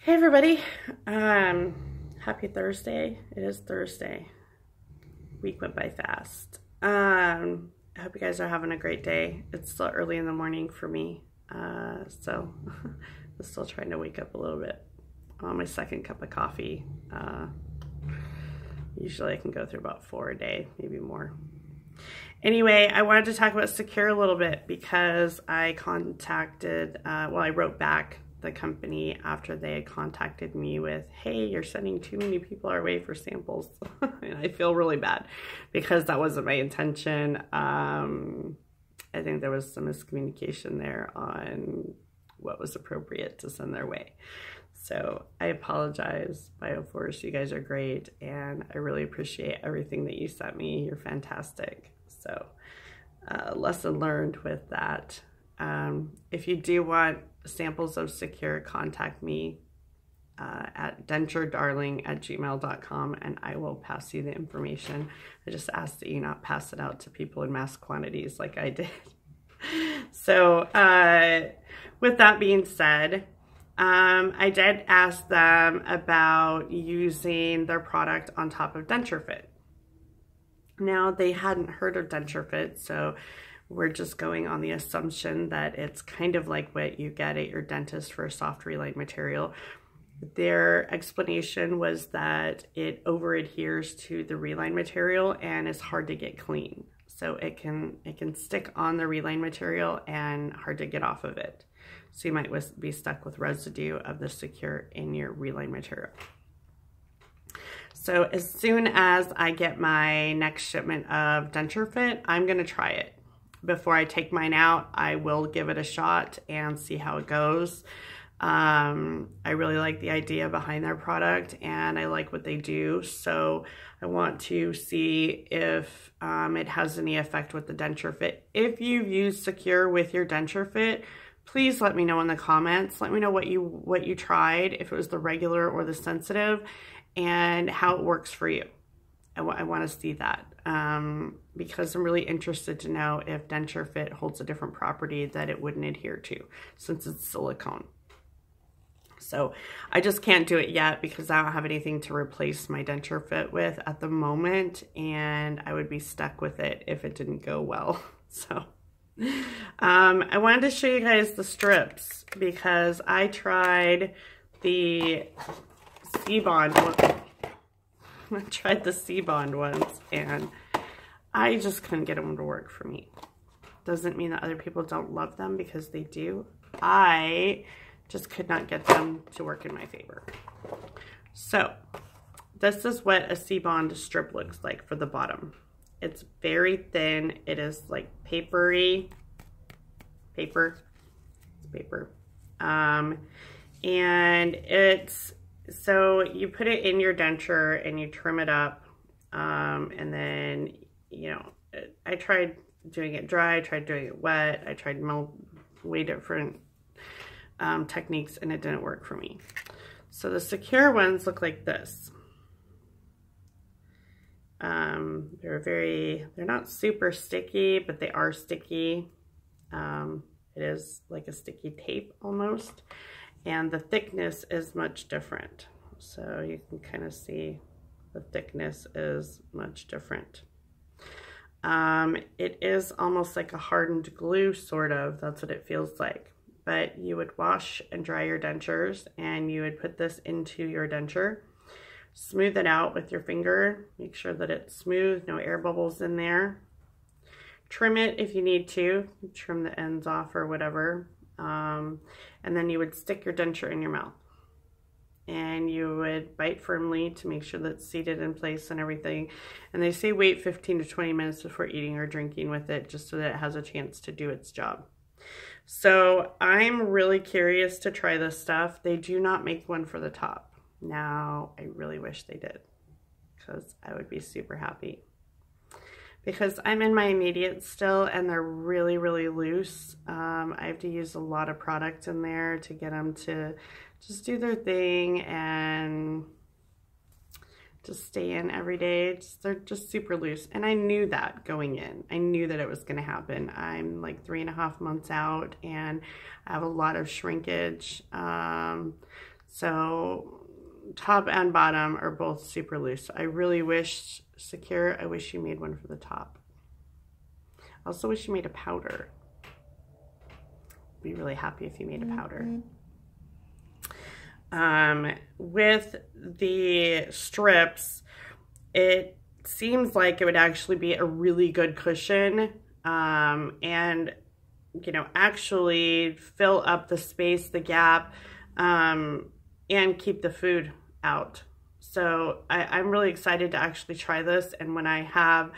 Hey everybody, happy Thursday. It is Thursday. Week went by fast. I hope you guys are having a great day. It's still early in the morning for me, so I'm still trying to wake up a little bit. I'm on my second cup of coffee. Usually I can go through about 4 a day, maybe more. Anyway, I wanted to talk about Secure a little bit because I contacted, I wrote back the company after they had contacted me with, hey, you're sending too many people our way for samples. And I feel really bad because that wasn't my intention. I think there was some miscommunication there on what was appropriate to send their way. So I apologize, BioForce, you guys are great, and I really appreciate everything that you sent me. You're fantastic. So lesson learned with that. If you do want samples of Secure, contact me at densuredarling@gmail.com and I will pass you the information. I just ask that you not pass it out to people in mass quantities like I did. So with that being said, I did ask them about using their product on top of densurefit. Now, they hadn't heard of densurefit, so we're just going on the assumption that it's kind of like what you get at your dentist for a soft reline material. Their explanation was that it over adheres to the reline material and is hard to get clean. So it can stick on the reline material and hard to get off of it. So you might be stuck with residue of the Secure in your reline material. So as soon as I get my next shipment of densurefit, I'm going to try it. Before I take mine out, I will give it a shot and see how it goes. I really like the idea behind their product and I like what they do. So I want to see if it has any effect with the densurefit. If you've used Secure with your densurefit, please let me know in the comments. Let me know what you tried, if it was the regular or the sensitive, and how it works for you. I want to see that because I'm really interested to know if densurefit holds a different property that it wouldn't adhere to since it's silicone. So I just can't do it yet because I don't have anything to replace my densurefit with at the moment, and I would be stuck with it if it didn't go well. So I wanted to show you guys the strips because I tried the C-Bond one. I tried the C-Bond ones and I just couldn't get them to work for me. Doesn't mean that other people don't love them because they do. I just could not get them to work in my favor. So this is what a C-Bond strip looks like for the bottom. It's very thin. It is like papery. Paper. It's paper. And it's, so you put it in your denture and you trim it up. And then, you know, I tried doing it dry, I tried doing it wet, I tried way different techniques and it didn't work for me. So the Secure ones look like this. They're not super sticky, but they are sticky. It is like a sticky tape almost. And the thickness is much different. So you can kind of see the thickness is much different. It is almost like a hardened glue, sort of. That's what it feels like. But you would wash and dry your dentures and you would put this into your denture. Smooth it out with your finger. Make sure that it's smooth, no air bubbles in there. Trim it if you need to. Trim the ends off or whatever. And then you would stick your denture in your mouth. And you would bite firmly to make sure that it's seated in place and everything. And they say wait 15 to 20 minutes before eating or drinking with it, just so that it has a chance to do its job. So I'm really curious to try this stuff. They do not make one for the top. Now, I really wish they did, because I would be super happy. Because I'm in my immediate still and they're really, really loose. I have to use a lot of product in there to get them to just do their thing and just stay in every day. They're just super loose. And I knew that going in. I knew that it was going to happen. I'm like 3.5 months out and I have a lot of shrinkage. So top and bottom are both super loose. I really wish, Secure, I wish you made one for the top. I also wish you made a powder. Be really happy if you made a powder. With the strips, it seems like it would actually be a really good cushion, and you know, actually fill up the space, the gap, and keep the food out. So I'm really excited to actually try this, and when I have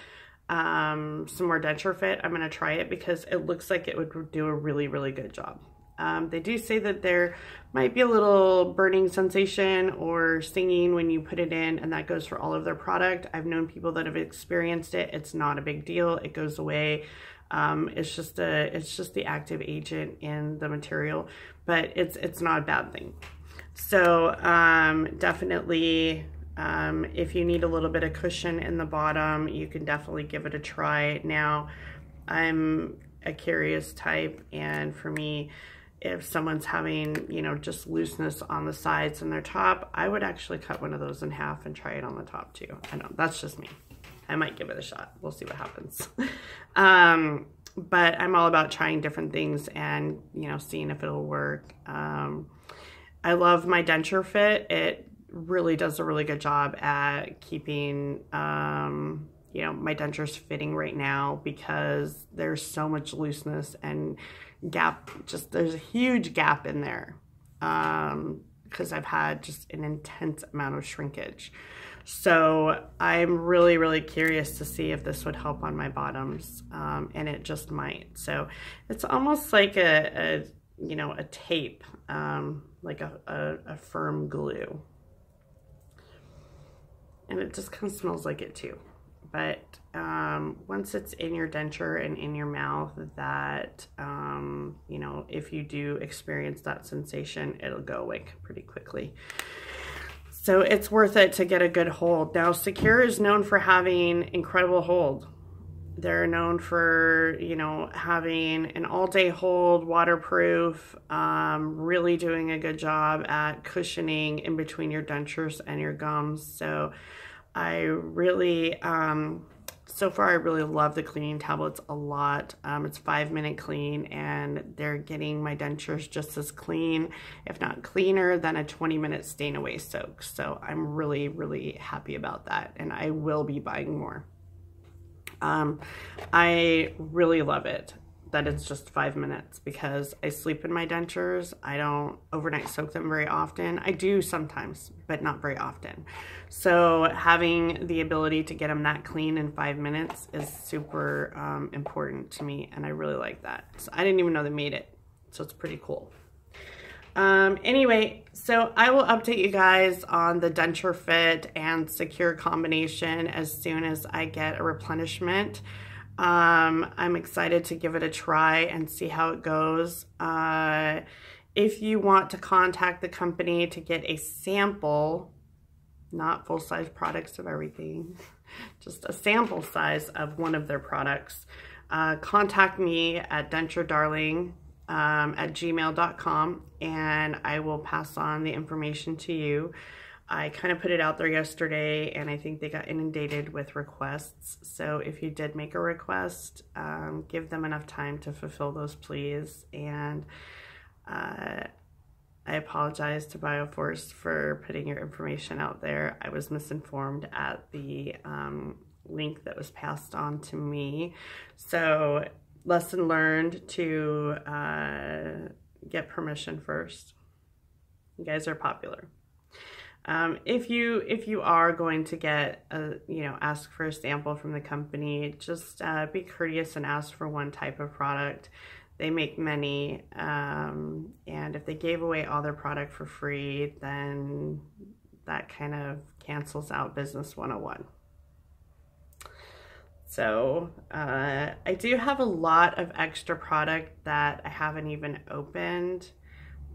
some more densurefit, I'm going to try it because it looks like it would do a really, really good job. They do say that there might be a little burning sensation or stinging when you put it in, and that goes for all of their product. I've known people that have experienced it. It's not a big deal. It goes away. It's just the active agent in the material, but it's not a bad thing. So definitely, if you need a little bit of cushion in the bottom, you can definitely give it a try. Now, I'm a curious type, and for me, if someone's having, you know, just looseness on the sides and their top, I would actually cut one of those in half and try it on the top too. I know, that's just me. I might give it a shot. We'll see what happens. But I'm all about trying different things and, you know, seeing if it'll work. I love my densurefit. It really does a really good job at keeping, you know, my dentures fitting right now because there's so much looseness and gap. Just there's a huge gap in there because I've had just an intense amount of shrinkage. So I'm really, really curious to see if this would help on my bottoms, and it just might. So it's almost like a you know, a tape, like a firm glue. And it just kind of smells like it too. But once it's in your denture and in your mouth, that, you know, if you do experience that sensation, it'll go away pretty quickly. So it's worth it to get a good hold. Now, Secure is known for having incredible hold. They're known for, you know, having an all-day hold, waterproof, really doing a good job at cushioning in between your dentures and your gums. So I really, so far I really love the cleaning tablets a lot. It's 5-minute clean, and they're getting my dentures just as clean, if not cleaner, than a 20-minute stain away soak. So I'm really, really happy about that, and I will be buying more. I really love it that it's just 5 minutes because I sleep in my dentures. I don't overnight soak them very often. I do sometimes, but not very often. So having the ability to get them that clean in 5 minutes is super important to me, and I really like that. So I didn't even know they made it, so it's pretty cool. Anyway, so I will update you guys on the densurefit and Secure combination as soon as I get a replenishment. I'm excited to give it a try and see how it goes. If you want to contact the company to get a sample, not full-size products of everything, just a sample size of one of their products, contact me at denturedarling at gmail.com, and I will pass on the information to you. I kind of put it out there yesterday, and I think they got inundated with requests. So if you did make a request, give them enough time to fulfill those, please. And I apologize to Bioforce for putting your information out there. I was misinformed at the link that was passed on to me. So lesson learned to get permission first. You guys are popular. If you are going to get ask for a sample from the company, just be courteous and ask for one type of product. They make many, and if they gave away all their product for free, then that kind of cancels out business 101. So I do have a lot of extra product that I haven't even opened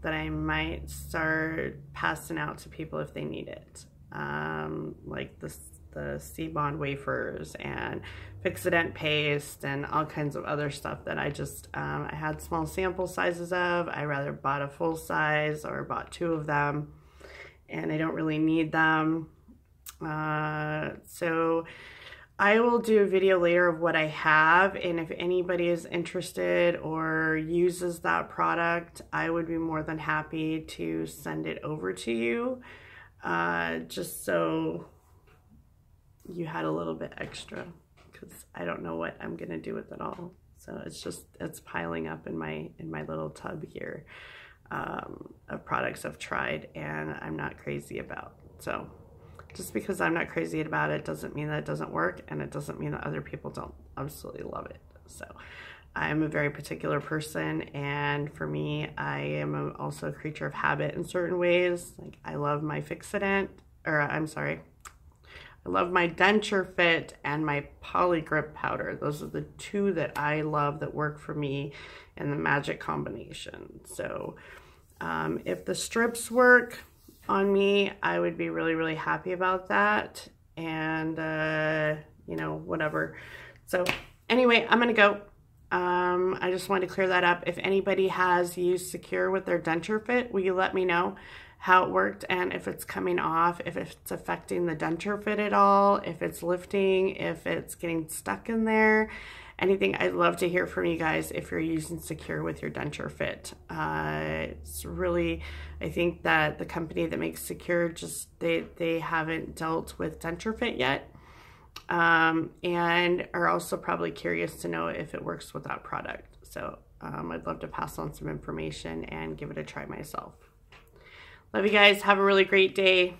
that I might start passing out to people if they need it. Like the C-Bond wafers and Fixodent paste and all kinds of other stuff that I just, I had small sample sizes of. I rather bought a full size or bought 2 of them. and I don't really need them. So I will do a video later of what I have, and if anybody is interested or uses that product, I would be more than happy to send it over to you, just so you had a little bit extra, because I don't know what I'm gonna do with it all. So it's piling up in my little tub here of products I've tried and I'm not crazy about. So just because I'm not crazy about it doesn't mean that it doesn't work, and it doesn't mean that other people don't absolutely love it. So I'm a very particular person, and for me, I am also a creature of habit in certain ways. Like, I love my Fixodent, or I'm sorry, I love my densurefit and my polygrip powder. Those are the two that I love that work for me in the magic combination. So if the strips work on me, I would be really, really happy about that. And, you know, whatever. So anyway, I'm going to go. I just wanted to clear that up. If anybody has used Secure with their densurefit, will you let me know how it worked and if it's coming off, if it's affecting the densurefit at all, if it's lifting, if it's getting stuck in there, anything. I'd love to hear from you guys if you're using Secure with your densurefit. It's really, I think that the company that makes Secure, just they haven't dealt with densurefit yet, and are also probably curious to know if it works with that product. So I'd love to pass on some information and give it a try myself. Love you guys. Have a really great day.